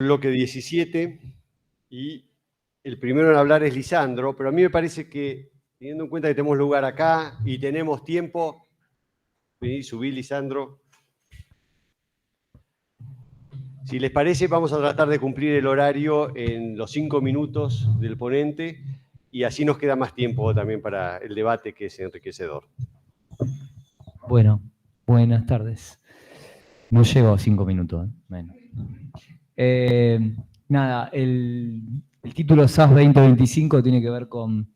bloque 17 y el primero en hablar es Lisandro, pero a mí me parece que, teniendo en cuenta que tenemos lugar acá y tenemos tiempo, vení, subí, Lisandro. Si les parece, vamos a tratar de cumplir el horario en los 5 minutos del ponente y así nos queda más tiempo también para el debate, que es enriquecedor. Bueno, buenas tardes. No llego a 5 minutos, menos. Nada, el título SAS 2025 tiene que ver con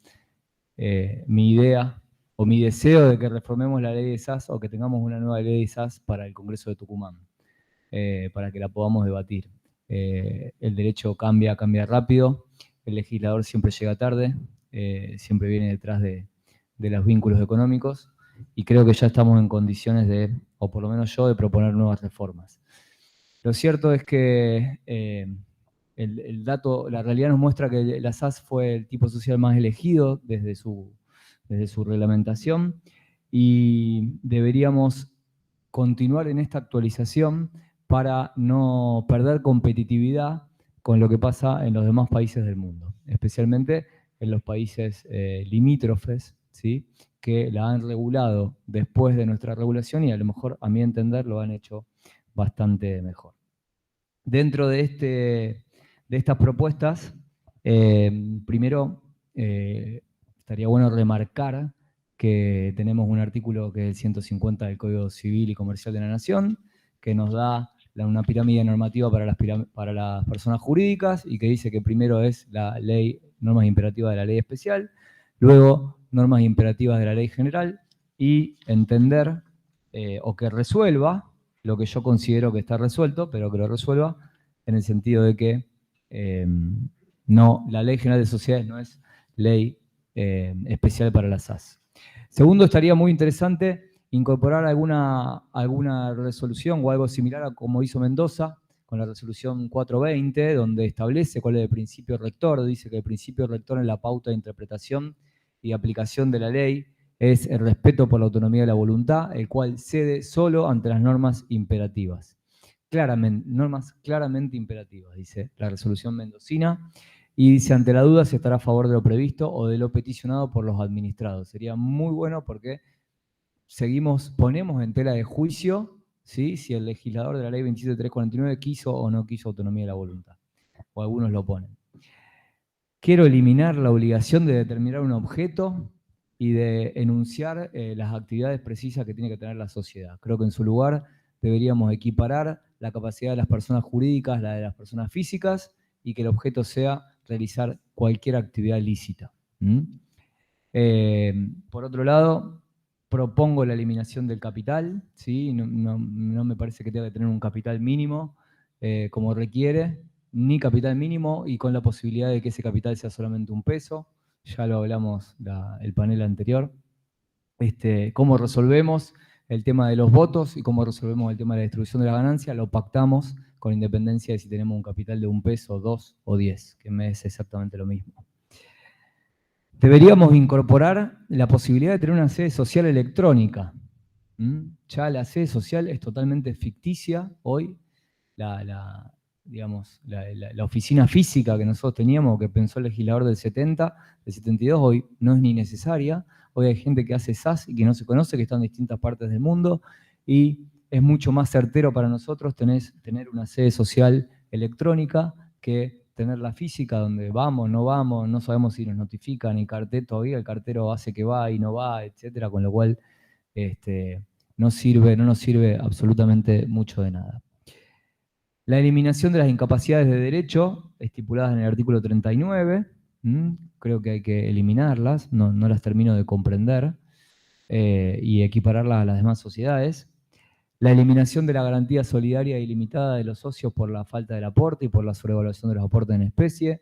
mi idea o mi deseo de que reformemos la ley de SAS o que tengamos una nueva ley de SAS para el Congreso de Tucumán, para que la podamos debatir. El derecho cambia rápido, el legislador siempre llega tarde, siempre viene detrás de los vínculos económicos, y creo que ya estamos en condiciones de, o por lo menos yo, de proponer nuevas reformas. Lo cierto es que el dato, la realidad nos muestra que la SAS fue el tipo social más elegido desde su reglamentación, y deberíamos continuar en esta actualización para no perder competitividad con lo que pasa en los demás países del mundo, especialmente en los países limítrofes, ¿sí?, que la han regulado después de nuestra regulación y a lo mejor, a mi entender, lo han hecho bastante mejor. Dentro de estas propuestas, primero estaría bueno remarcar que tenemos un artículo que es el 150 del Código Civil y Comercial de la Nación, que nos da una pirámide normativa para las personas jurídicas y que dice que primero es la ley, normas imperativas de la ley especial, luego normas imperativas de la ley general y entender o que resuelva lo que yo considero que está resuelto, pero que lo resuelva en el sentido de que no, la Ley General de Sociedades no es ley especial para las SAS. Segundo, estaría muy interesante incorporar alguna resolución o algo similar a como hizo Mendoza con la resolución 420, donde establece cuál es el principio rector. Dice que el principio rector en la pauta de interpretación y aplicación de la ley es el respeto por la autonomía de la voluntad, el cual cede solo ante las normas imperativas. Normas claramente imperativas, dice la resolución mendocina, y dice, ante la duda se estará a favor de lo previsto o de lo peticionado por los administrados. Sería muy bueno porque ponemos en tela de juicio, ¿sí?, si el legislador de la ley 27349 quiso o no quiso autonomía de la voluntad, o algunos lo ponen. Quiero eliminar la obligación de determinar un objeto y de enunciar las actividades precisas que tiene que tener la sociedad. Creo que en su lugar deberíamos equiparar la capacidad de las personas jurídicas, la de las personas físicas, y que el objeto sea realizar cualquier actividad lícita. Por otro lado, propongo la eliminación del capital, ¿sí? No me parece que tenga que tener un capital mínimo como requiere, ni capital mínimo y con la posibilidad de que ese capital sea solamente un peso. Ya lo hablamos el panel anterior. Cómo resolvemos el tema de los votos y cómo resolvemos el tema de la distribución de la ganancia, lo pactamos con independencia de si tenemos un capital de 1 peso, 2 o 10, que me es exactamente lo mismo. Deberíamos incorporar la posibilidad de tener una sede social electrónica. Ya la sede social es totalmente ficticia hoy. La oficina física que nosotros teníamos, que pensó el legislador del 70, del 72, hoy no es ni necesaria. Hoy hay gente que hace SAS y que no se conoce, que está en distintas partes del mundo, y es mucho más certero para nosotros tener una sede social electrónica que tener la física, donde vamos, no sabemos si nos notifican, y cartel todavía, el cartero hace que va y no va, etcétera, con lo cual no nos sirve absolutamente mucho de nada. La eliminación de las incapacidades de derecho estipuladas en el artículo 39, creo que hay que eliminarlas, no las termino de comprender, y equipararlas a las demás sociedades. La eliminación de la garantía solidaria ilimitada de los socios por la falta del aporte y por la sobrevaluación de los aportes en especie.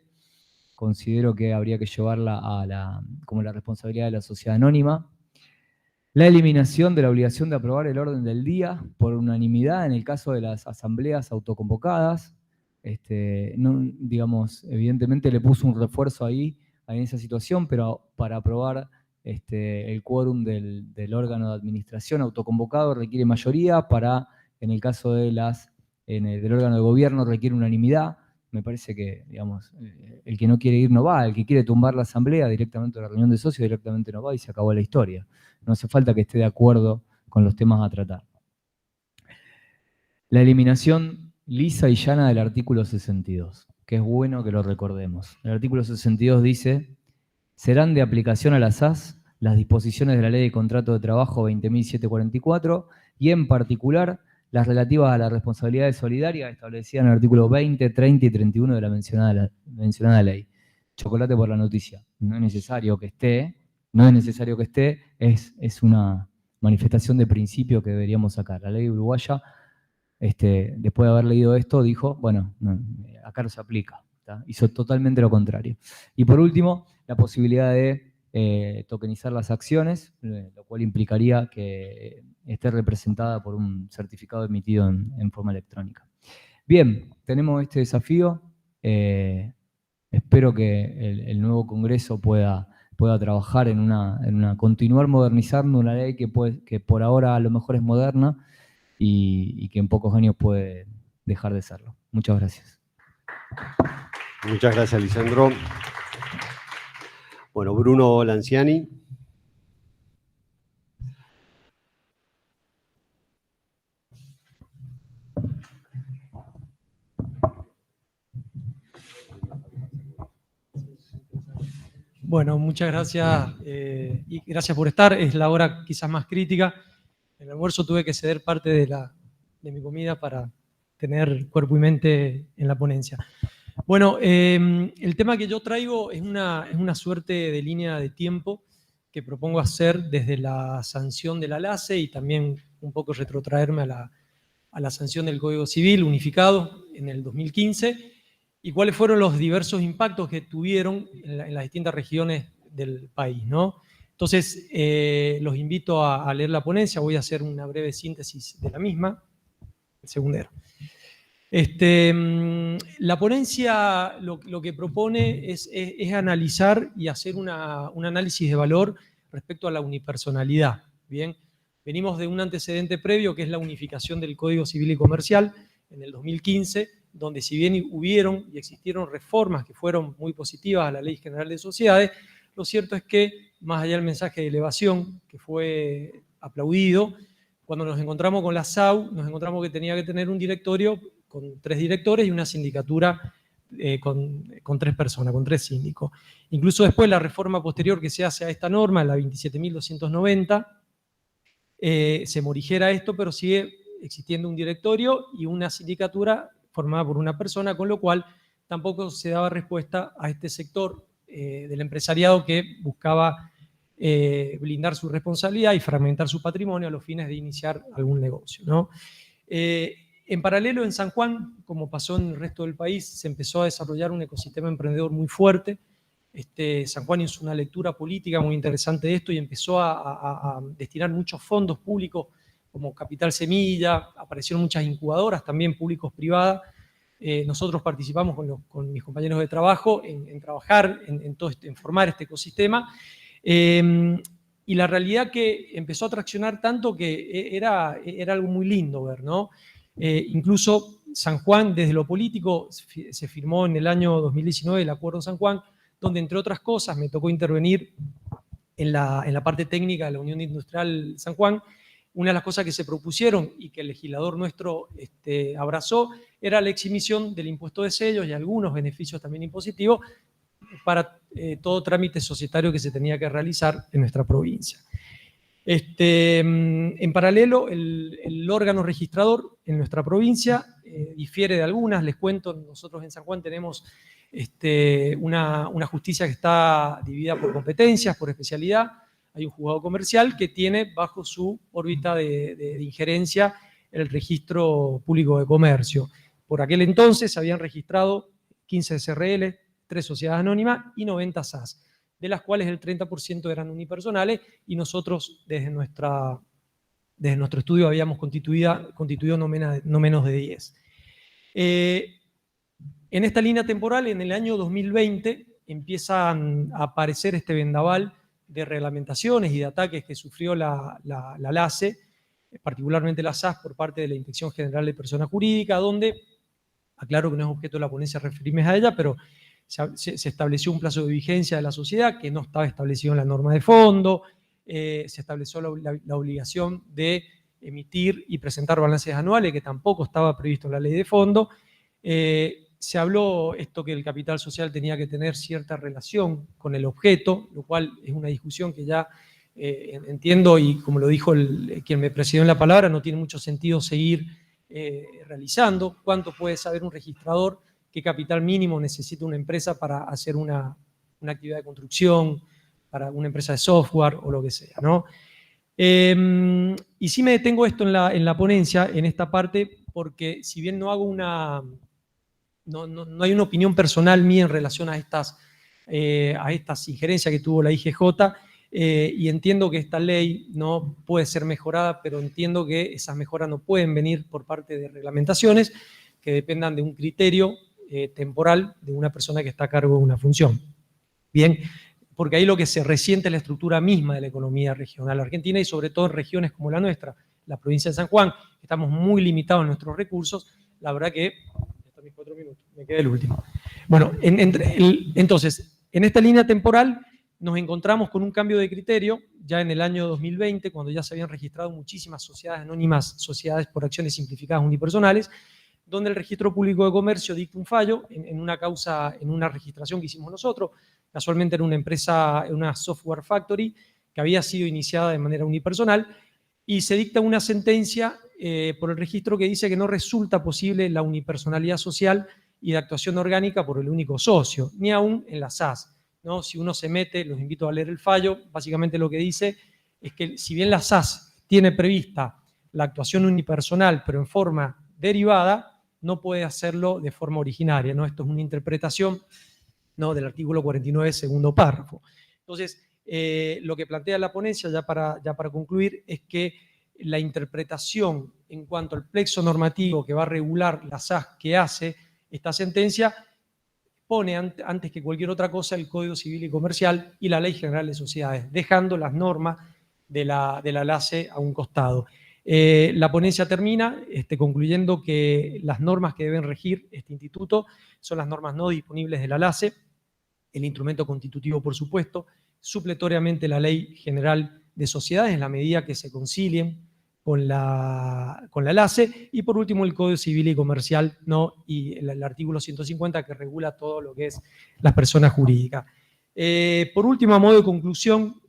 Considero que habría que llevarla como la responsabilidad de la sociedad anónima. La eliminación de la obligación de aprobar el orden del día por unanimidad en el caso de las asambleas autoconvocadas. Evidentemente le puso un refuerzo ahí en esa situación, pero para aprobar el quórum del órgano de administración autoconvocado requiere mayoría, en el caso del órgano de gobierno requiere unanimidad. me parece que, digamos, el que no quiere ir no va, el que quiere tumbar la asamblea directamente a la reunión de socios directamente no va y se acabó la historia. No hace falta que esté de acuerdo con los temas a tratar. La eliminación lisa y llana del artículo 62, que es bueno que lo recordemos. El artículo 62 dice: serán de aplicación a las SAS las disposiciones de la Ley de Contrato de Trabajo 20.744 y en particular las relativas a la responsabilidad solidaria establecidas en el artículo 20, 30 y 31 de la mencionada ley. Chocolate por la noticia. No es necesario que esté, es una manifestación de principio que deberíamos sacar. La ley uruguaya, después de haber leído esto, dijo, bueno, no, acá no se aplica. ¿Tá? Hizo totalmente lo contrario. Y por último, la posibilidad de tokenizar las acciones, lo cual implicaría que esté representada por un certificado emitido en forma electrónica. Bien, tenemos este desafío. Espero que el nuevo Congreso pueda trabajar en continuar modernizando una ley que por ahora a lo mejor es moderna y que en pocos años puede dejar de serlo. Muchas gracias. Muchas gracias, Lisandro. Bueno, Bruno Lanciani. Bueno, muchas gracias y gracias por estar. Es la hora quizás más crítica. En el almuerzo tuve que ceder parte de mi comida para tener cuerpo y mente en la ponencia. Bueno, el tema que yo traigo es una suerte de línea de tiempo que propongo hacer desde la sanción de la LACE y también un poco retrotraerme a la sanción del Código Civil unificado en el 2015 y cuáles fueron los diversos impactos que tuvieron en las distintas regiones del país, ¿no? Entonces, los invito a leer la ponencia, voy a hacer una breve síntesis de la misma. El segundero. La ponencia lo que propone es analizar y hacer un análisis de valor respecto a la unipersonalidad. Bien, venimos de un antecedente previo que es la unificación del Código Civil y Comercial en el 2015, donde si bien hubieron y existieron reformas que fueron muy positivas a la Ley General de Sociedades, lo cierto es que, más allá del mensaje de elevación que fue aplaudido, cuando nos encontramos con la SAU, nos encontramos que tenía que tener un directorio con 3 directores y una sindicatura con 3 personas, con 3 síndicos. Incluso después la reforma posterior que se hace a esta norma, la 27.290, se morigera esto, pero sigue existiendo un directorio y una sindicatura formada por una persona, con lo cual tampoco se daba respuesta a este sector del empresariado que buscaba blindar su responsabilidad y fragmentar su patrimonio a los fines de iniciar algún negocio, ¿no? En paralelo, en San Juan, como pasó en el resto del país, se empezó a desarrollar un ecosistema emprendedor muy fuerte. San Juan hizo una lectura política muy interesante de esto y empezó a destinar muchos fondos públicos como Capital Semilla, aparecieron muchas incubadoras, también públicos privadas. Nosotros participamos con mis compañeros de trabajo en trabajar, en formar este ecosistema. Y la realidad que empezó a traccionar tanto que era algo muy lindo ver, ¿no? Incluso San Juan, desde lo político, se firmó en el año 2019 el Acuerdo San Juan, donde entre otras cosas me tocó intervenir en la parte técnica de la Unión Industrial San Juan. Una de las cosas que se propusieron y que el legislador nuestro abrazó era la exhibición del impuesto de sellos y algunos beneficios también impositivos para todo trámite societario que se tenía que realizar en nuestra provincia. En paralelo, el órgano registrador en nuestra provincia difiere de algunas. Les cuento, nosotros en San Juan tenemos una justicia que está dividida por competencias, por especialidad. Hay un juzgado comercial que tiene bajo su órbita de injerencia el registro público de comercio. Por aquel entonces se habían registrado 15 SRL, 3 sociedades anónimas y 90 SAS, de las cuales el 30% eran unipersonales y nosotros desde nuestro estudio habíamos constituido no menos de 10. En esta línea temporal, en el año 2020, empiezan a aparecer este vendaval de reglamentaciones y de ataques que sufrió la LACE, particularmente la SAS por parte de la Inspección General de Personas Jurídicas, donde aclaro que no es objeto de la ponencia referirme a ella, pero se estableció un plazo de vigencia de la sociedad que no estaba establecido en la norma de fondo, se estableció la obligación de emitir y presentar balances anuales, que tampoco estaba previsto en la ley de fondo. Se habló esto que el capital social tenía que tener cierta relación con el objeto, lo cual es una discusión que ya entiendo, y como lo dijo quien me precedió en la palabra, no tiene mucho sentido seguir realizando. ¿Cuánto puede saber un registrador qué capital mínimo necesita una empresa para hacer una actividad de construcción, para una empresa de software o lo que sea, ¿no? Y sí me detengo esto en la ponencia, en esta parte, porque si bien no hago no hay una opinión personal mía en relación a estas injerencias que tuvo la IGJ, y entiendo que esta ley no puede ser mejorada, pero entiendo que esas mejoras no pueden venir por parte de reglamentaciones que dependan de un criterio temporal de una persona que está a cargo de una función. Bien, porque ahí lo que se resiente es la estructura misma de la economía regional argentina, y sobre todo en regiones como la nuestra, la provincia de San Juan, estamos muy limitados en nuestros recursos. La verdad que, hasta mis 4 minutos, me queda el último. Bueno, entonces, en esta línea temporal nos encontramos con un cambio de criterio ya en el año 2020, cuando ya se habían registrado muchísimas sociedades anónimas, sociedades por acciones simplificadas unipersonales, donde el Registro Público de Comercio dicta un fallo en una causa, en una registración que hicimos nosotros. Casualmente era una empresa, una software factory, que había sido iniciada de manera unipersonal, y se dicta una sentencia por el registro que dice que no resulta posible la unipersonalidad social y de actuación orgánica por el único socio, ni aún en la SAS, ¿no? Si uno se mete, los invito a leer el fallo, básicamente lo que dice es que si bien la SAS tiene prevista la actuación unipersonal, pero en forma derivada, no puede hacerlo de forma originaria, ¿no? Esto es una interpretación, ¿no?, del artículo 49, segundo párrafo. Entonces, lo que plantea la ponencia, ya para concluir, es que la interpretación en cuanto al plexo normativo que va a regular la SAS que hace esta sentencia pone antes que cualquier otra cosa el Código Civil y Comercial y la Ley General de Sociedades, dejando las normas de la LACE a un costado. La ponencia termina concluyendo que las normas que deben regir este instituto son las normas no disponibles de la LACE, el instrumento constitutivo, por supuesto, supletoriamente la Ley General de Sociedades en la medida que se concilien con la LACE, y por último el Código Civil y Comercial, ¿no?, y el artículo 150 que regula todo lo que es las personas jurídicas. Por último, a modo de conclusión,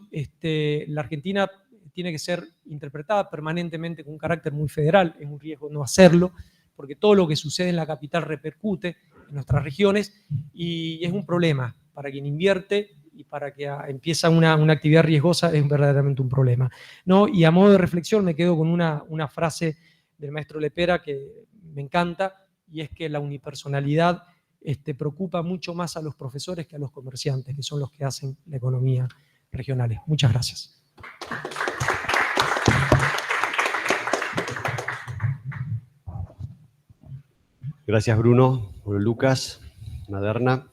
la Argentina tiene que ser interpretada permanentemente con un carácter muy federal. Es un riesgo no hacerlo, porque todo lo que sucede en la capital repercute en nuestras regiones, y es un problema para quien invierte y para que empieza una actividad riesgosa, es verdaderamente un problema, ¿no? Y a modo de reflexión me quedo con una frase del maestro Lepera que me encanta, y es que la unipersonalidad preocupa mucho más a los profesores que a los comerciantes, que son los que hacen la economía regional. Muchas gracias. Gracias, Bruno. Bueno, Lucas, Maderna.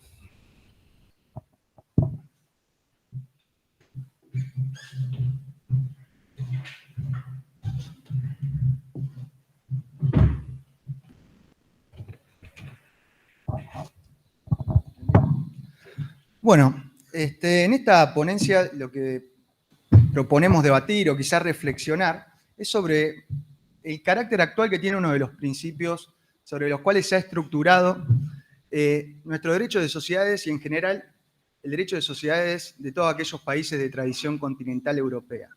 Bueno, en esta ponencia lo que proponemos debatir o quizás reflexionar es sobre el carácter actual que tiene uno de los principios sobre los cuales se ha estructurado nuestro derecho de sociedades y en general el derecho de sociedades de todos aquellos países de tradición continental europea.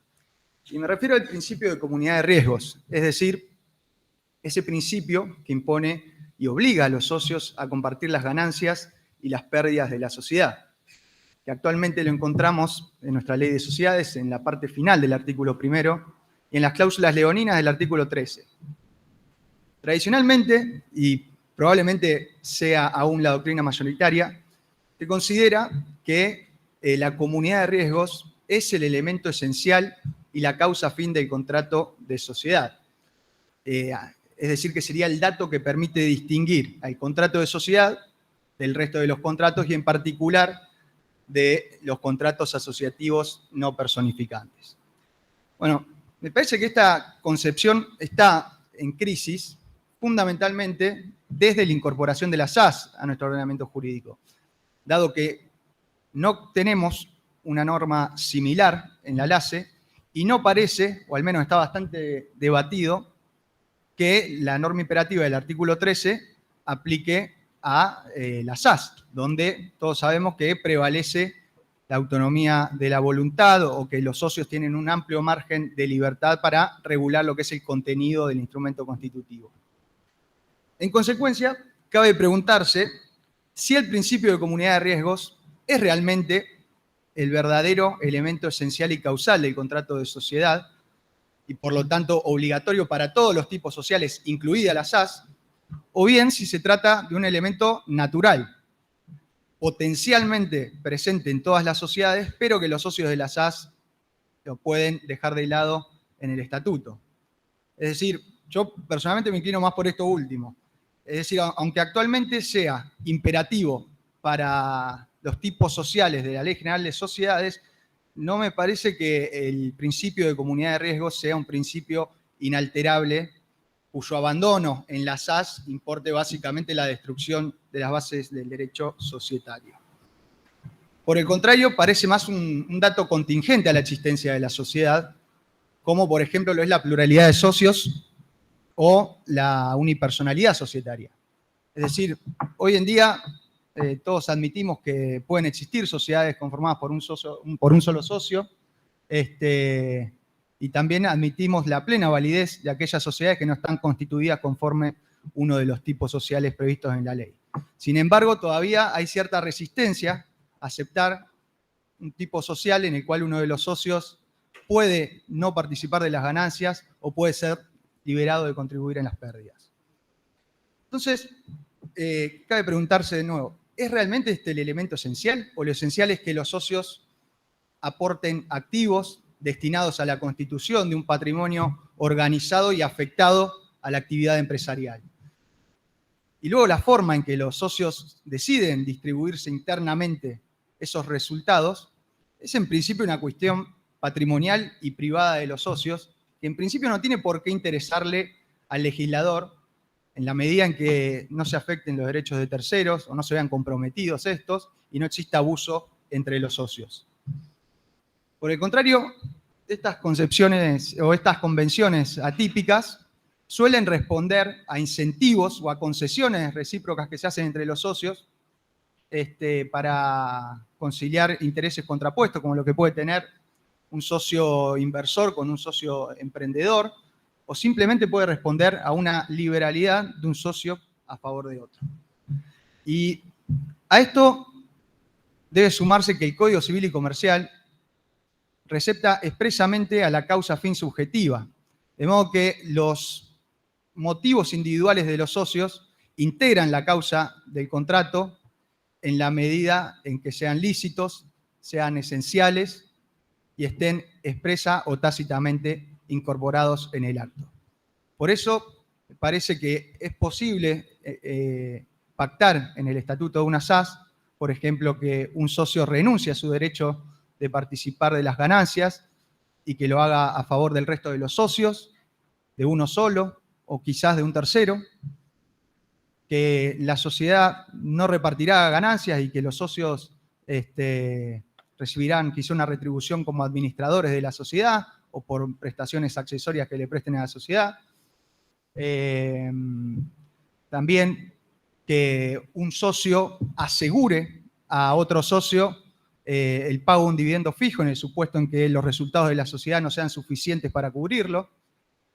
Y me refiero al principio de comunidad de riesgos, es decir, ese principio que impone y obliga a los socios a compartir las ganancias y las pérdidas de la sociedad, que actualmente lo encontramos en nuestra ley de sociedades, en la parte final del artículo 1 y en las cláusulas leoninas del artículo 13. Tradicionalmente, y probablemente sea aún la doctrina mayoritaria, se considera que la comunidad de riesgos es el elemento esencial y la causa fin del contrato de sociedad. Es decir, que sería el dato que permite distinguir al contrato de sociedad del resto de los contratos y en particular de los contratos asociativos no personificantes. Bueno, me parece que esta concepción está en crisis fundamentalmente desde la incorporación de las SAS a nuestro ordenamiento jurídico, dado que no tenemos una norma similar en la LASE y no parece, o al menos está bastante debatido, que la norma imperativa del artículo 13 aplique a las SAS, donde todos sabemos que prevalece la autonomía de la voluntad o que los socios tienen un amplio margen de libertad para regular lo que es el contenido del instrumento constitutivo. En consecuencia, cabe preguntarse si el principio de comunidad de riesgos es realmente el verdadero elemento esencial y causal del contrato de sociedad y por lo tanto obligatorio para todos los tipos sociales, incluida la SAS, o bien si se trata de un elemento natural, potencialmente presente en todas las sociedades, pero que los socios de la SAS lo pueden dejar de lado en el estatuto. Es decir, yo personalmente me inclino más por esto último. Es decir, aunque actualmente sea imperativo para los tipos sociales de la Ley General de Sociedades, no me parece que el principio de comunidad de riesgos sea un principio inalterable, cuyo abandono en la SAS importe básicamente la destrucción de las bases del derecho societario. Por el contrario, parece más un dato contingente a la existencia de la sociedad, como por ejemplo lo es la pluralidad de socios o la unipersonalidad societaria. Es decir, hoy en día todos admitimos que pueden existir sociedades conformadas por un solo socio, y también admitimos la plena validez de aquellas sociedades que no están constituidas conforme uno de los tipos sociales previstos en la ley. Sin embargo, todavía hay cierta resistencia a aceptar un tipo social en el cual uno de los socios puede no participar de las ganancias o puede ser liberado de contribuir en las pérdidas. Entonces, cabe preguntarse de nuevo, ¿es realmente este el elemento esencial? ¿O lo esencial es que los socios aporten activos destinados a la constitución de un patrimonio organizado y afectado a la actividad empresarial? Y luego la forma en que los socios deciden distribuirse internamente esos resultados es en principio una cuestión patrimonial y privada de los socios, que en principio no tiene por qué interesarle al legislador en la medida en que no se afecten los derechos de terceros o no se vean comprometidos estos y no exista abuso entre los socios. Por el contrario, estas concepciones o estas convenciones atípicas suelen responder a incentivos o a concesiones recíprocas que se hacen entre los socios para conciliar intereses contrapuestos, como lo que puede tener un socio inversor con un socio emprendedor, o simplemente puede responder a una liberalidad de un socio a favor de otro. Y a esto debe sumarse que el Código Civil y Comercial recepta expresamente a la causa fin subjetiva, de modo que los motivos individuales de los socios integran la causa del contrato en la medida en que sean lícitos, sean esenciales y estén expresa o tácitamente incorporados en el acto. Por eso me parece que es posible pactar en el estatuto de una SAS, por ejemplo, que un socio renuncie a su derecho de participar de las ganancias y que lo haga a favor del resto de los socios, de uno solo o quizás de un tercero, que la sociedad no repartirá ganancias y que los socios recibirán quizá una retribución como administradores de la sociedad o por prestaciones accesorias que le presten a la sociedad. También que un socio asegure a otro socio el pago de un dividendo fijo en el supuesto en que los resultados de la sociedad no sean suficientes para cubrirlo.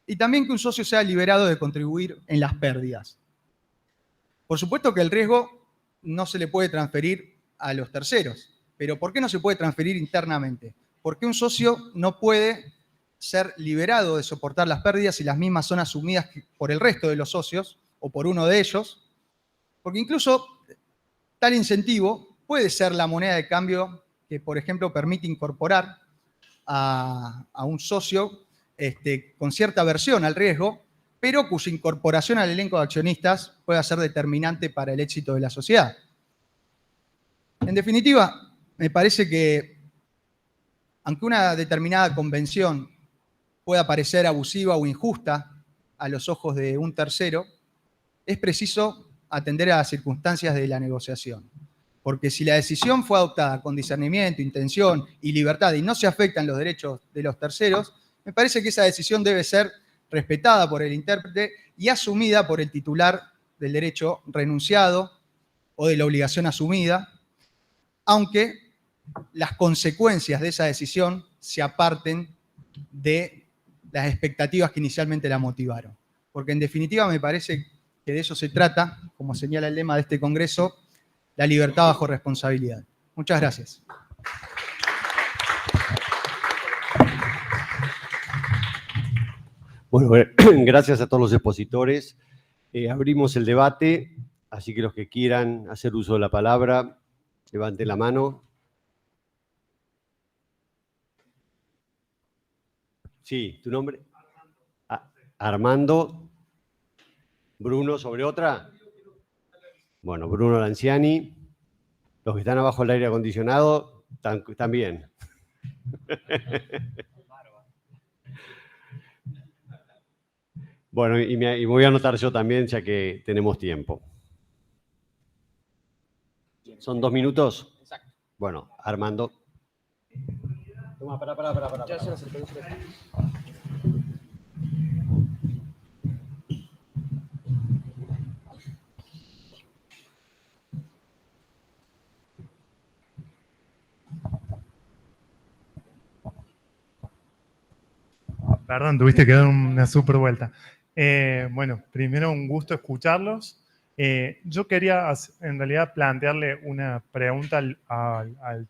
Y también que un socio sea liberado de contribuir en las pérdidas. Por supuesto que el riesgo no se le puede transferir a los terceros. Pero ¿por qué no se puede transferir internamente? Porque un socio no puede ser liberado de soportar las pérdidas si las mismas son asumidas por el resto de los socios o por uno de ellos, porque incluso tal incentivo puede ser la moneda de cambio que, por ejemplo, permite incorporar a un socio con cierta aversión al riesgo, pero cuya incorporación al elenco de accionistas pueda ser determinante para el éxito de la sociedad. En definitiva, me parece que, aunque una determinada convención pueda parecer abusiva o injusta a los ojos de un tercero, es preciso atender a las circunstancias de la negociación. Porque si la decisión fue adoptada con discernimiento, intención y libertad y no se afectan los derechos de los terceros, me parece que esa decisión debe ser respetada por el intérprete y asumida por el titular del derecho renunciado o de la obligación asumida, aunque las consecuencias de esa decisión se aparten de las expectativas que inicialmente la motivaron. Porque en definitiva me parece que de eso se trata, como señala el lema de este Congreso, la libertad bajo responsabilidad. Muchas gracias. Bueno, gracias a todos los expositores. Abrimos el debate, así que los que quieran hacer uso de la palabra, levanten la mano. Sí, ¿tu nombre? Armando. Bruno, ¿sobre otra? Bueno, Bruno Lanciani. Los que están abajo del aire acondicionado, también. Bueno, y me voy a anotar yo también, ya que tenemos tiempo. ¿Son 2 minutos? Exacto. Bueno, Armando. Toma, pará. Ya se las introduce. Perdón, tuviste que dar una super vuelta. Bueno, primero un gusto escucharlos. Yo quería en realidad plantearle una pregunta al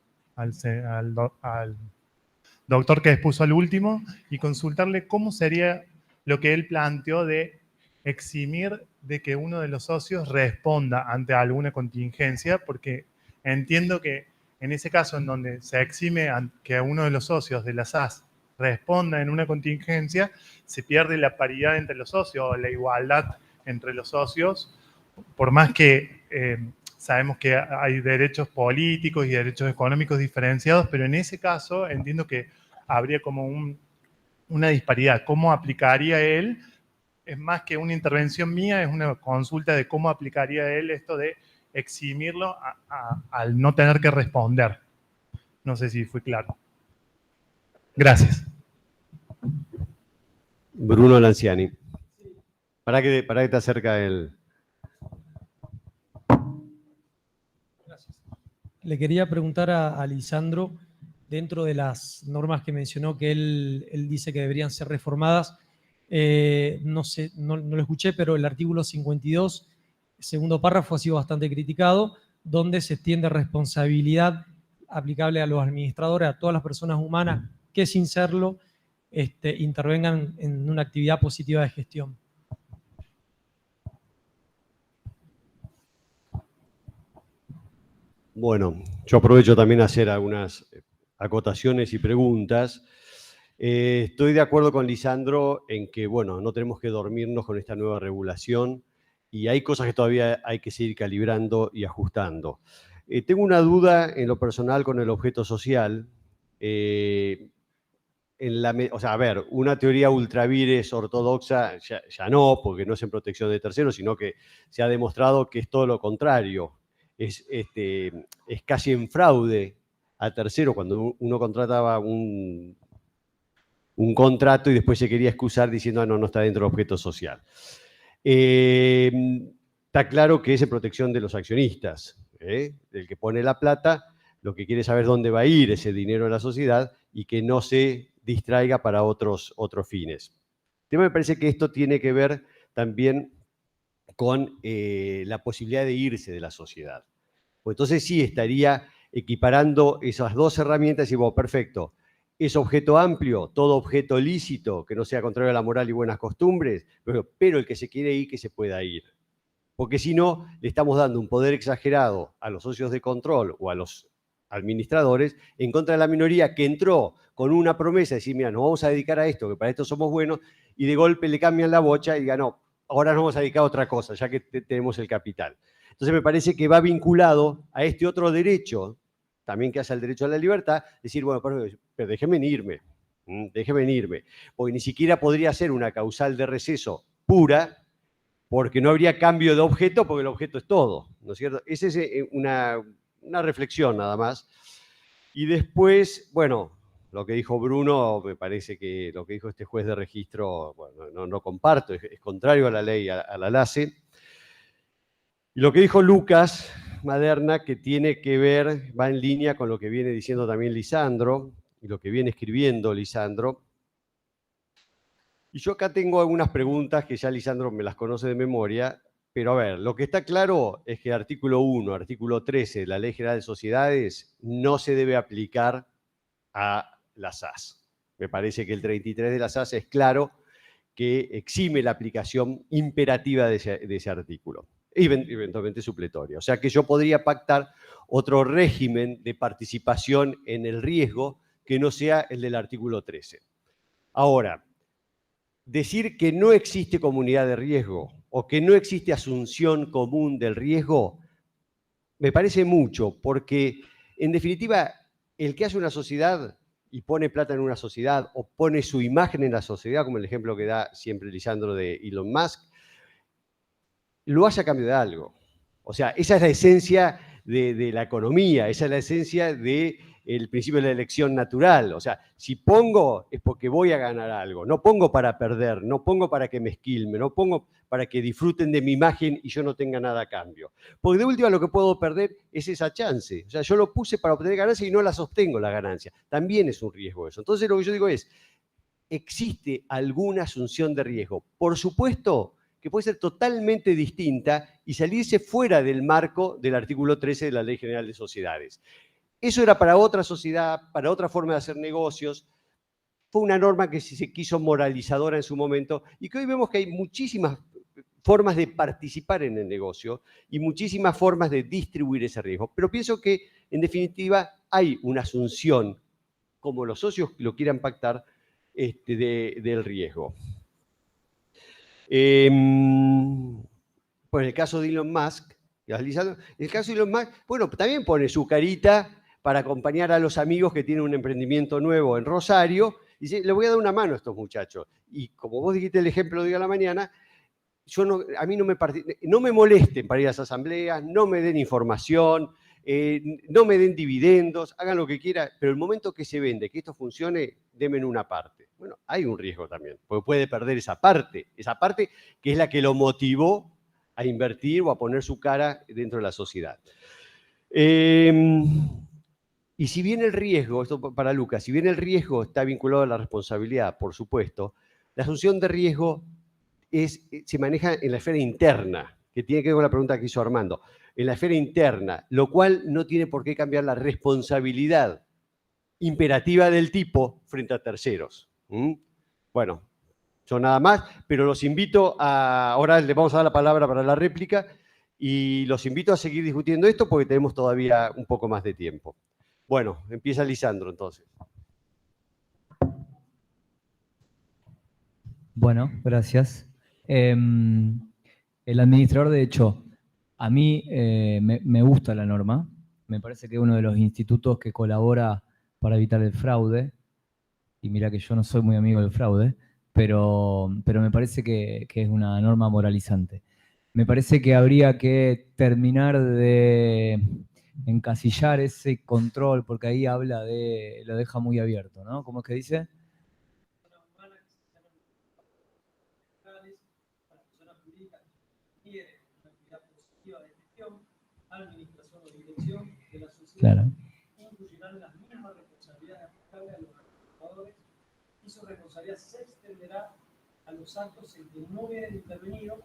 doctor que expuso al último y consultarle cómo sería lo que él planteó de eximir de que uno de los socios responda ante alguna contingencia, porque entiendo que en ese caso en donde se exime que uno de los socios de la SAS responda en una contingencia, se pierde la paridad entre los socios, la igualdad entre los socios, por más que sabemos que hay derechos políticos y derechos económicos diferenciados, pero en ese caso entiendo que habría como una disparidad. ¿Cómo aplicaría él? Es más que una intervención mía, es una consulta de cómo aplicaría él esto de eximirlo al no tener que responder. No sé si fue claro. Gracias. Bruno Lanciani. Para que te acerca el... Gracias. Le quería preguntar a Lisandro, dentro de las normas que mencionó que él dice que deberían ser reformadas, no sé, no lo escuché, pero el artículo 52, segundo párrafo, ha sido bastante criticado, donde se extiende responsabilidad aplicable a los administradores, a todas las personas humanas que sin serlo intervengan en una actividad positiva de gestión. Bueno, yo aprovecho también a hacer algunas acotaciones y preguntas. Estoy de acuerdo con Lisandro en que, bueno, no tenemos que dormirnos con esta nueva regulación y hay cosas que todavía hay que seguir calibrando y ajustando. Tengo una duda en lo personal con el objeto social. O sea, a ver, una teoría ultravires ortodoxa ya no, porque no es en protección de terceros, sino que se ha demostrado que es todo lo contrario. Es casi en fraude a tercero cuando uno contrataba un contrato y después se quería excusar diciendo no está dentro del objeto social. Está claro que es en protección de los accionistas, del que pone la plata, lo que quiere saber dónde va a ir ese dinero de la sociedad y que no se distraiga para otros fines. El tema me parece que esto tiene que ver también con la posibilidad de irse de la sociedad. Pues entonces sí estaría equiparando esas dos herramientas y bueno, perfecto, es objeto amplio, todo objeto lícito, que no sea contrario a la moral y buenas costumbres, pero el que se quiere ir, que se pueda ir. Porque si no, le estamos dando un poder exagerado a los socios de control o a los administradores en contra de la minoría que entró con una promesa de decir, mira, nos vamos a dedicar a esto, que para esto somos buenos, y de golpe le cambian la bocha y digan, no, ahora nos vamos a dedicar a otra cosa, ya que tenemos el capital. Entonces me parece que va vinculado a este otro derecho, también que hace el derecho a la libertad, decir, bueno, pero déjenme irme, porque ni siquiera podría ser una causal de receso pura, porque no habría cambio de objeto, porque el objeto es todo, ¿no es cierto? Esa es una reflexión nada más. Y después, bueno, lo que dijo Bruno, me parece que lo que dijo este juez de registro, bueno, no comparto, es contrario a la ley, a la LACE. Y lo que dijo Lucas Maderna, que tiene que ver, va en línea con lo que viene diciendo también Lisandro, y lo que viene escribiendo Lisandro. Y yo acá tengo algunas preguntas que ya Lisandro me las conoce de memoria, pero a ver, lo que está claro es que artículo 1, artículo 13 de la Ley General de Sociedades no se debe aplicar a las SAS. Me parece que el 33 de las SAS es claro que exime la aplicación imperativa de ese artículo, eventualmente supletoria. O sea que yo podría pactar otro régimen de participación en el riesgo que no sea el del artículo 13. Ahora, decir que no existe comunidad de riesgo o que no existe asunción común del riesgo me parece mucho, porque en definitiva el que hace una sociedad y pone plata en una sociedad o pone su imagen en la sociedad, como el ejemplo que da siempre Lisandro de Elon Musk, lo hace a cambio de algo. O sea, esa es la esencia de la economía, esa es la esencia del principio de la elección natural. O sea, si pongo es porque voy a ganar algo, no pongo para perder, no pongo para que me esquilme, no pongo para que disfruten de mi imagen y yo no tenga nada a cambio. Porque de última lo que puedo perder es esa chance. O sea, yo lo puse para obtener ganancia y no la sostengo la ganancia. También es un riesgo eso. Entonces lo que yo digo es, ¿existe alguna asunción de riesgo? Por supuesto que puede ser totalmente distinta y salirse fuera del marco del artículo 13 de la Ley General de Sociedades. Eso era para otra sociedad, para otra forma de hacer negocios. Fue una norma que se quiso moralizadora en su momento y que hoy vemos que hay muchísimas formas de participar en el negocio y muchísimas formas de distribuir ese riesgo. Pero pienso que, en definitiva, hay una asunción, como los socios lo quieran pactar, del riesgo. Pues el caso de Elon Musk, el caso de Elon Musk, bueno, también pone su carita para acompañar a los amigos que tienen un emprendimiento nuevo en Rosario, y dice, le voy a dar una mano a estos muchachos. Y como vos dijiste el ejemplo de hoy a la mañana, a mí no me molesten para ir a esas asambleas, no me den información, no me den dividendos, hagan lo que quieran, pero el momento que se vende, que esto funcione, denme una parte. Bueno, hay un riesgo también, porque puede perder esa parte que es la que lo motivó a invertir o a poner su cara dentro de la sociedad. Y si bien el riesgo, esto para Lucas, si bien el riesgo está vinculado a la responsabilidad, por supuesto, la asunción de riesgo se maneja en la esfera interna, que tiene que ver con la pregunta que hizo Armando, en la esfera interna, lo cual no tiene por qué cambiar la responsabilidad imperativa del tipo frente a terceros. Bueno, yo nada más, pero los invito ahora les vamos a dar la palabra para la réplica, y los invito a seguir discutiendo esto porque tenemos todavía un poco más de tiempo. Bueno, empieza Lisandro entonces. Bueno, gracias. El administrador de hecho, a mí me gusta la norma, me parece que es uno de los institutos que colabora para evitar el fraude, y mira que yo no soy muy amigo del fraude, pero me parece que es una norma moralizante. Me parece que habría que terminar de encasillar ese control, porque ahí lo deja muy abierto, ¿no? ¿Cómo es que dice? Administración o dirección de la sociedad, claro, incluirán las mismas responsabilidades aplicables a los administradores y su responsabilidad se extenderá a los actos en que no hubieran intervenido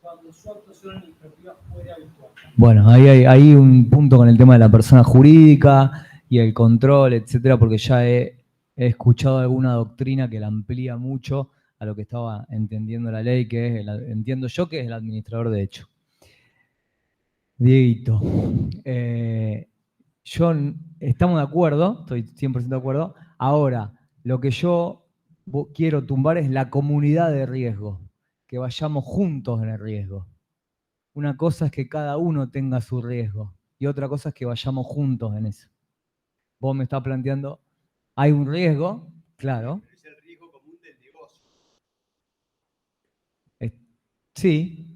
cuando su actuación administrativa fuera habitual. Bueno, ahí hay un punto con el tema de la persona jurídica y el control, etcétera, porque ya he escuchado alguna doctrina que la amplía mucho a lo que estaba entendiendo la ley, entiendo yo que es el administrador de hecho. Dieguito, estamos de acuerdo, estoy 100% de acuerdo. Ahora, lo que yo quiero tumbar es la comunidad de riesgo, que vayamos juntos en el riesgo. Una cosa es que cada uno tenga su riesgo y otra cosa es que vayamos juntos en eso. Vos me estás planteando, hay un riesgo, claro. Es el riesgo común del negocio. Sí,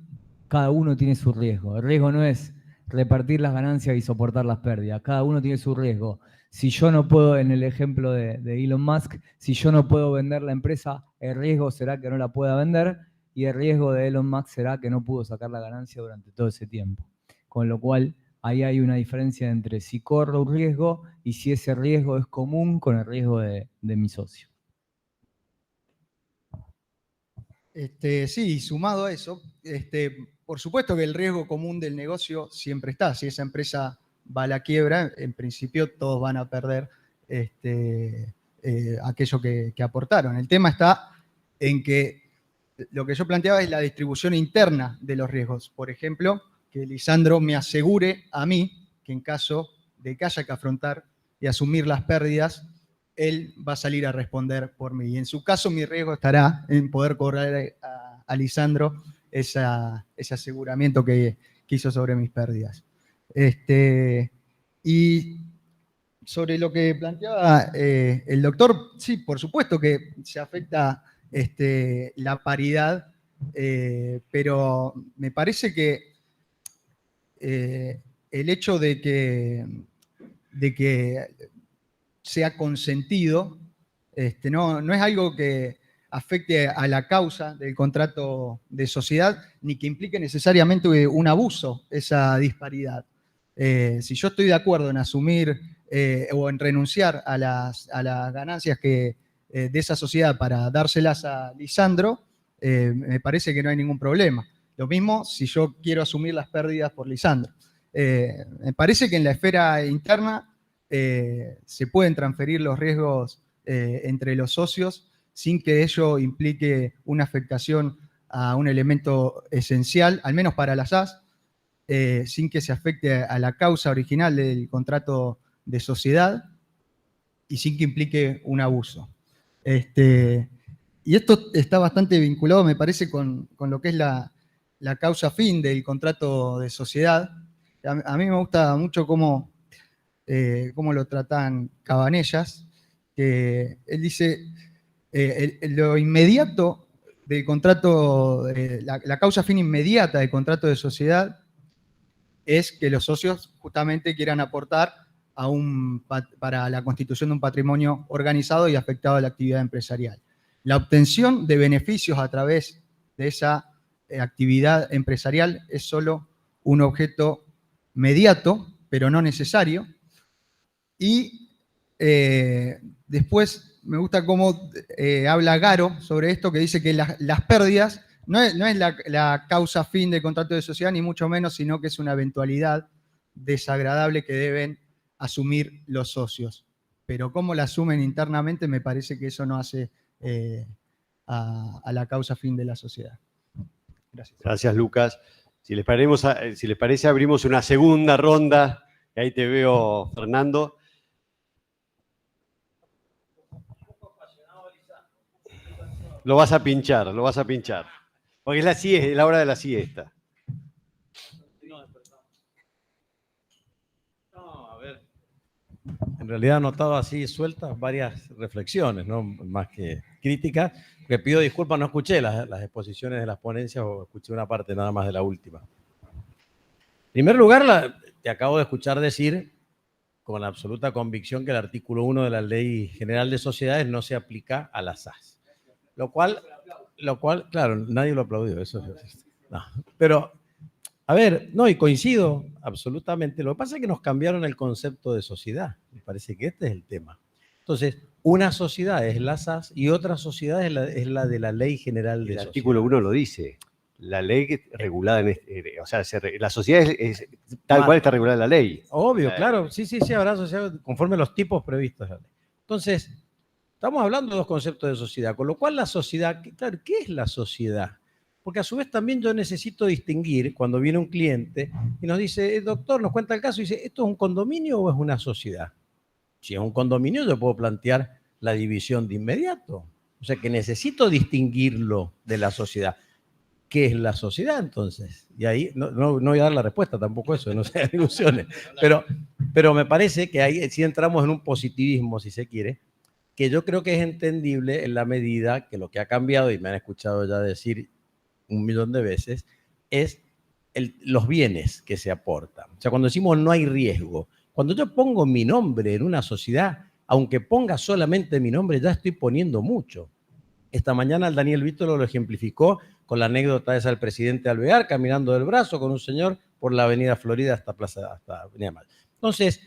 cada uno tiene su riesgo. El riesgo no es repartir las ganancias y soportar las pérdidas. Cada uno tiene su riesgo. Si yo no puedo, en el ejemplo de Elon Musk, si yo no puedo vender la empresa, el riesgo será que no la pueda vender y el riesgo de Elon Musk será que no pudo sacar la ganancia durante todo ese tiempo. Con lo cual, ahí hay una diferencia entre si corro un riesgo y si ese riesgo es común con el riesgo de mi socio. Sí, sumado a eso, por supuesto que el riesgo común del negocio siempre está. Si esa empresa va a la quiebra, en principio todos van a perder aquello que aportaron. El tema está en que lo que yo planteaba es la distribución interna de los riesgos. Por ejemplo, que Lisandro me asegure a mí que en caso de que haya que afrontar y asumir las pérdidas, él va a salir a responder por mí. Y en su caso, mi riesgo estará en poder cobrar a Lisandro ese aseguramiento que hizo sobre mis pérdidas. Y sobre lo que planteaba el doctor, sí, por supuesto que se afecta la paridad, pero me parece que el hecho de que sea consentido, no es algo que afecte a la causa del contrato de sociedad, ni que implique necesariamente un abuso, esa disparidad. Si yo estoy de acuerdo en asumir o en renunciar a las ganancias de esa sociedad para dárselas a Lisandro, me parece que no hay ningún problema. Lo mismo si yo quiero asumir las pérdidas por Lisandro. Me parece que en la esfera interna se pueden transferir los riesgos entre los socios sin que ello implique una afectación a un elemento esencial, al menos para las SAS, sin que se afecte a la causa original del contrato de sociedad y sin que implique un abuso. Y esto está bastante vinculado, me parece, con lo que es la causa fin del contrato de sociedad. A mí me gusta mucho cómo lo tratan Cabanellas, que él dice, lo inmediato del contrato, la causa fin inmediata del contrato de sociedad es que los socios justamente quieran aportar para la constitución de un patrimonio organizado y afectado a la actividad empresarial. La obtención de beneficios a través de esa actividad empresarial es solo un objeto mediato, pero no necesario. Y después me gusta cómo habla Garo sobre esto, que dice que las pérdidas no es la causa fin del contrato de sociedad, ni mucho menos, sino que es una eventualidad desagradable que deben asumir los socios. Pero cómo la asumen internamente, me parece que eso no hace a la causa fin de la sociedad. Gracias. Gracias, Lucas. Si les parece, abrimos una segunda ronda. Ahí te veo, Fernando. Lo vas a pinchar. Porque es la hora de la siesta. No, a ver. En realidad he notado así sueltas varias reflexiones, ¿no? Más que críticas. Que pido disculpas, no escuché las exposiciones de las ponencias o escuché una parte nada más de la última. En primer lugar, te acabo de escuchar decir con absoluta convicción que el artículo 1 de la Ley General de Sociedades no se aplica a las SAS. Lo cual, claro, nadie lo aplaudió, eso no. Pero, a ver, no, y coincido absolutamente. Lo que pasa es que nos cambiaron el concepto de sociedad. Me parece que este es el tema. Entonces, una sociedad es la SAS y otra sociedad es la de la Ley General de Sociedades. El artículo 1 lo dice. La ley regulada o sea, la sociedad es tal cual está regulada en la ley. Obvio, claro. Sí, habrá sociedad conforme a los tipos previstos. Entonces, estamos hablando de dos conceptos de sociedad, con lo cual la sociedad, claro, ¿qué es la sociedad? Porque a su vez también yo necesito distinguir cuando viene un cliente y nos dice, doctor, nos cuenta el caso y dice, ¿esto es un condominio o es una sociedad? Si es un condominio, yo puedo plantear la división de inmediato. O sea que necesito distinguirlo de la sociedad. ¿Qué es la sociedad entonces? Y ahí no voy a dar la respuesta tampoco eso, no sean ilusiones. Pero me parece que ahí sí entramos en un positivismo, si se quiere, que yo creo que es entendible en la medida que lo que ha cambiado, y me han escuchado ya decir 1.000.000 de veces, es los bienes que se aportan. O sea, cuando decimos no hay riesgo, cuando yo pongo mi nombre en una sociedad, aunque ponga solamente mi nombre, ya estoy poniendo mucho. Esta mañana el Daniel Vítolo lo ejemplificó con la anécdota esa del presidente Alvear caminando del brazo con un señor por la avenida Florida hasta Avenida Mal. Entonces,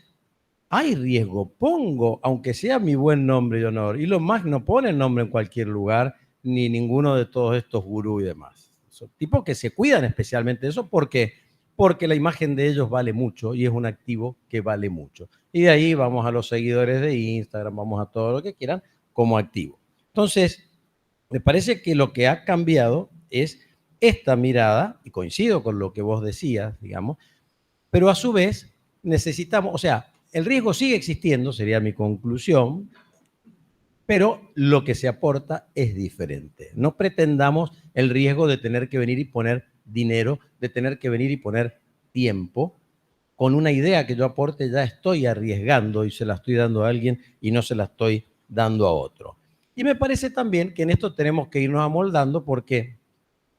hay riesgo. Pongo, aunque sea mi buen nombre y honor, Elon Musk no pone el nombre en cualquier lugar, ni ninguno de todos estos gurús y demás. Son tipos que se cuidan especialmente de eso porque la imagen de ellos vale mucho y es un activo que vale mucho. Y de ahí vamos a los seguidores de Instagram, vamos a todo lo que quieran como activo. Entonces, me parece que lo que ha cambiado es esta mirada, y coincido con lo que vos decías, digamos, pero a su vez necesitamos, o sea, el riesgo sigue existiendo, sería mi conclusión, pero lo que se aporta es diferente. No pretendamos el riesgo de tener que venir y poner dinero, de tener que venir y poner tiempo. Con una idea que yo aporte ya estoy arriesgando y se la estoy dando a alguien y no se la estoy dando a otro. Y me parece también que en esto tenemos que irnos amoldando porque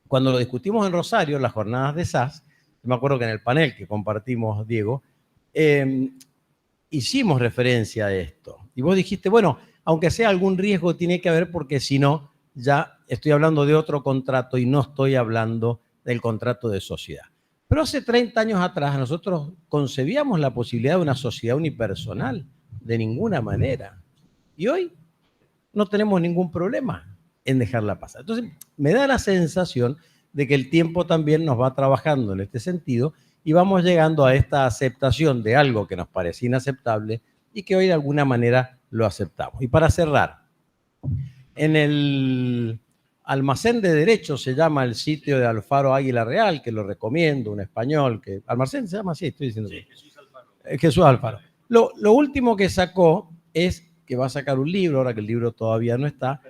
cuando lo discutimos en Rosario, en las jornadas de SAS, me acuerdo que en el panel que compartimos, Diego, hicimos referencia a esto. Y vos dijiste, bueno, aunque sea algún riesgo tiene que haber porque si no, ya estoy hablando de otro contrato y no estoy hablando del contrato de sociedad. Pero hace 30 años atrás nosotros concebíamos la posibilidad de una sociedad unipersonal, de ninguna manera. Y hoy no tenemos ningún problema en dejarla pasar. Entonces, me da la sensación de que el tiempo también nos va trabajando en este sentido y vamos llegando a esta aceptación de algo que nos parecía inaceptable y que hoy de alguna manera lo aceptamos. Y para cerrar, en el Almacén de Derechos se llama el sitio de Alfaro Águila Real, que lo recomiendo, un español, que ¿Almacén se llama así? Estoy diciendo. Sí, Jesús Alfaro. Jesús Alfaro. Lo último que sacó es que va a sacar un libro, ahora que el libro todavía no está,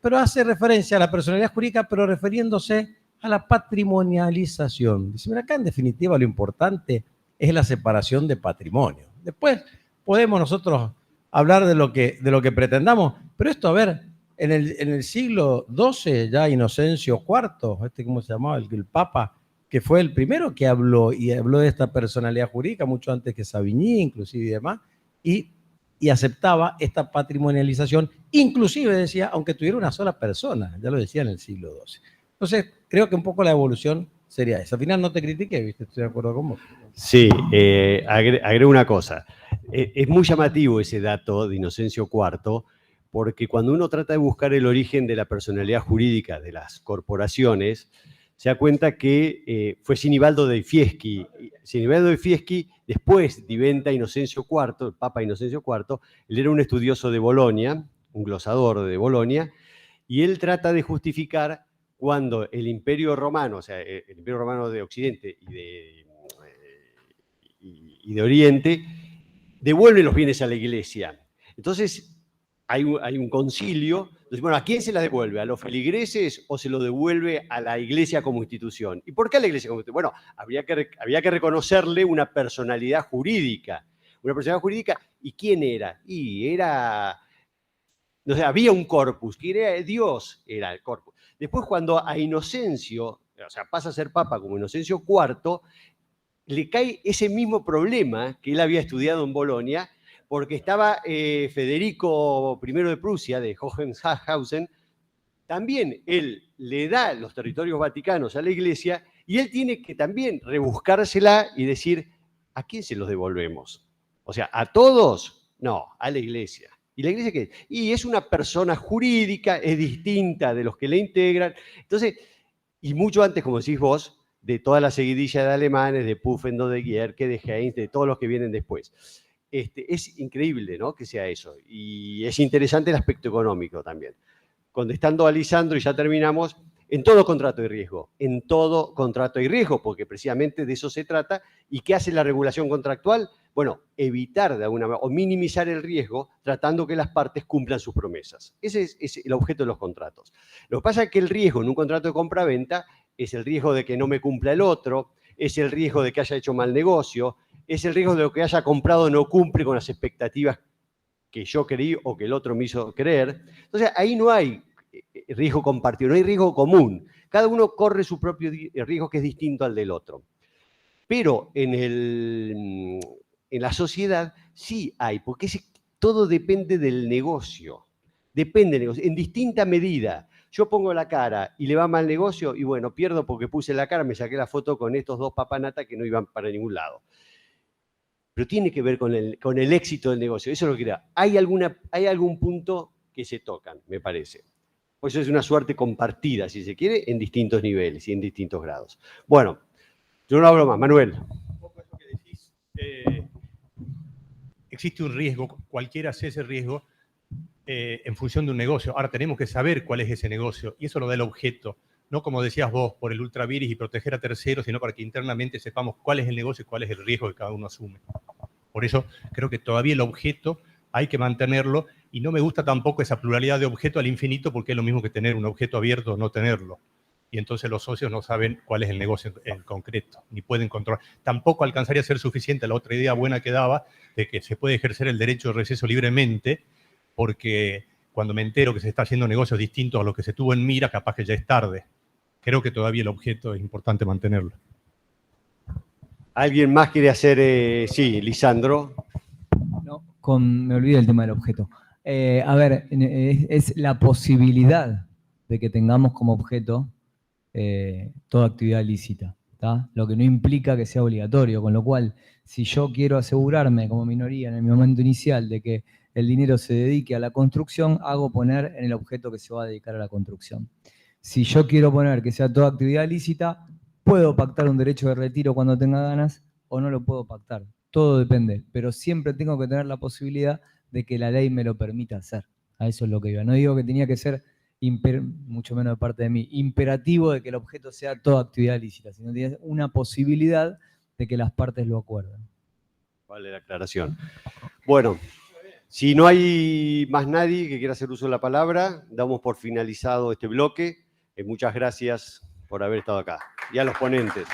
pero hace referencia a la personalidad jurídica, pero refiriéndose a la patrimonialización. Dice, mira, acá en definitiva lo importante es la separación de patrimonio. Después podemos nosotros hablar de lo que pretendamos, pero esto, a ver, en el siglo XII, ya Inocencio IV, ¿cómo se llamaba? El Papa, que fue el primero que habló de esta personalidad jurídica, mucho antes que Savigny, inclusive y demás, y aceptaba esta patrimonialización, inclusive decía, aunque tuviera una sola persona, ya lo decía en el siglo XII. Entonces, creo que un poco la evolución sería esa. Al final no te critiqué, ¿viste? Estoy de acuerdo con vos. Sí, agrego una cosa. Es muy llamativo ese dato de Inocencio IV, porque cuando uno trata de buscar el origen de la personalidad jurídica de las corporaciones, se da cuenta que fue Sinibaldo dei Fieschi. Sinibaldo dei Fieschi después diventa Inocencio IV, el Papa Inocencio IV, él era un estudioso de Bolonia, un glosador de Bolonia, y él trata de justificar cuando el Imperio Romano, o sea, el Imperio Romano de Occidente y de Oriente, devuelve los bienes a la Iglesia. Entonces, hay un concilio. Entonces, bueno, ¿a quién se la devuelve? ¿A los feligreses o se lo devuelve a la Iglesia como institución? ¿Y por qué a la Iglesia como institución? Bueno, había que reconocerle una personalidad jurídica. Una personalidad jurídica, ¿y quién era? Y era, no sé, había un corpus, que era Dios, era el corpus. Después, cuando a Inocencio, o sea, pasa a ser papa como Inocencio IV, le cae ese mismo problema que él había estudiado en Bolonia, porque estaba Federico I de Prusia, de Hohenhausen, también él le da los territorios vaticanos a la Iglesia y él tiene que también rebuscársela y decir, ¿a quién se los devolvemos? O sea, ¿a todos? No, a la Iglesia. ¿Y la Iglesia qué es? Y es una persona jurídica, es distinta de los que la integran. Entonces, y mucho antes, como decís vos, de toda la seguidilla de alemanes, de Pufendorf, de Gierke, de Heinz, de todos los que vienen después. Es increíble, ¿no?, que sea eso. Y es interesante el aspecto económico también. Contestando a Lisandro, y ya terminamos, en todo contrato hay riesgo. En todo contrato hay riesgo, porque precisamente de eso se trata. ¿Y qué hace la regulación contractual? Bueno, evitar de alguna manera, o minimizar el riesgo, tratando que las partes cumplan sus promesas. Ese es el objeto de los contratos. Lo que pasa es que el riesgo en un contrato de compra-venta es el riesgo de que no me cumpla el otro, es el riesgo de que haya hecho mal negocio, es el riesgo de lo que haya comprado no cumple con las expectativas que yo creí o que el otro me hizo creer. Entonces, ahí no hay riesgo compartido, no hay riesgo común. Cada uno corre su propio riesgo que es distinto al del otro. Pero en la sociedad sí hay, porque todo depende del negocio. Depende del negocio, en distinta medida. Yo pongo la cara y le va mal el negocio y bueno, pierdo porque puse la cara, me saqué la foto con estos dos papanatas que no iban para ningún lado. Pero tiene que ver con el éxito del negocio. Eso es lo que era. Hay algún punto que se tocan, me parece. Por eso es una suerte compartida, si se quiere, en distintos niveles y en distintos grados. Bueno, yo no hablo más. Manuel. Un poco eso que decís. Existe un riesgo, cualquiera sea ese riesgo, en función de un negocio. Ahora tenemos que saber cuál es ese negocio y eso lo da el objeto. No como decías vos, por el ultraviris y proteger a terceros, sino para que internamente sepamos cuál es el negocio y cuál es el riesgo que cada uno asume. Por eso creo que todavía el objeto hay que mantenerlo y no me gusta tampoco esa pluralidad de objeto al infinito porque es lo mismo que tener un objeto abierto o no tenerlo. Y entonces los socios no saben cuál es el negocio en concreto, ni pueden controlar. Tampoco alcanzaría a ser suficiente la otra idea buena que daba de que se puede ejercer el derecho de receso libremente, porque cuando me entero que se está haciendo negocios distintos a los que se tuvo en mira, capaz que ya es tarde. Creo que todavía el objeto es importante mantenerlo. ¿Alguien más quiere hacer? Sí, Lisandro. No, me olvidé el tema del objeto. A ver, es la posibilidad de que tengamos como objeto toda actividad lícita, ¿tá? Lo que no implica que sea obligatorio, con lo cual, si yo quiero asegurarme como minoría en el momento inicial de que el dinero se dedique a la construcción, hago poner en el objeto que se va a dedicar a la construcción. Si yo quiero poner que sea toda actividad lícita, puedo pactar un derecho de retiro cuando tenga ganas o no lo puedo pactar. Todo depende, pero siempre tengo que tener la posibilidad de que la ley me lo permita hacer. A eso es lo que iba. No digo que tenía que ser, mucho menos de parte de mí, imperativo de que el objeto sea toda actividad lícita, sino que tiene una posibilidad de que las partes lo acuerden. Vale la aclaración. Bueno, si no hay más nadie que quiera hacer uso de la palabra, damos por finalizado este bloque. Muchas gracias por haber estado acá. Y a los ponentes.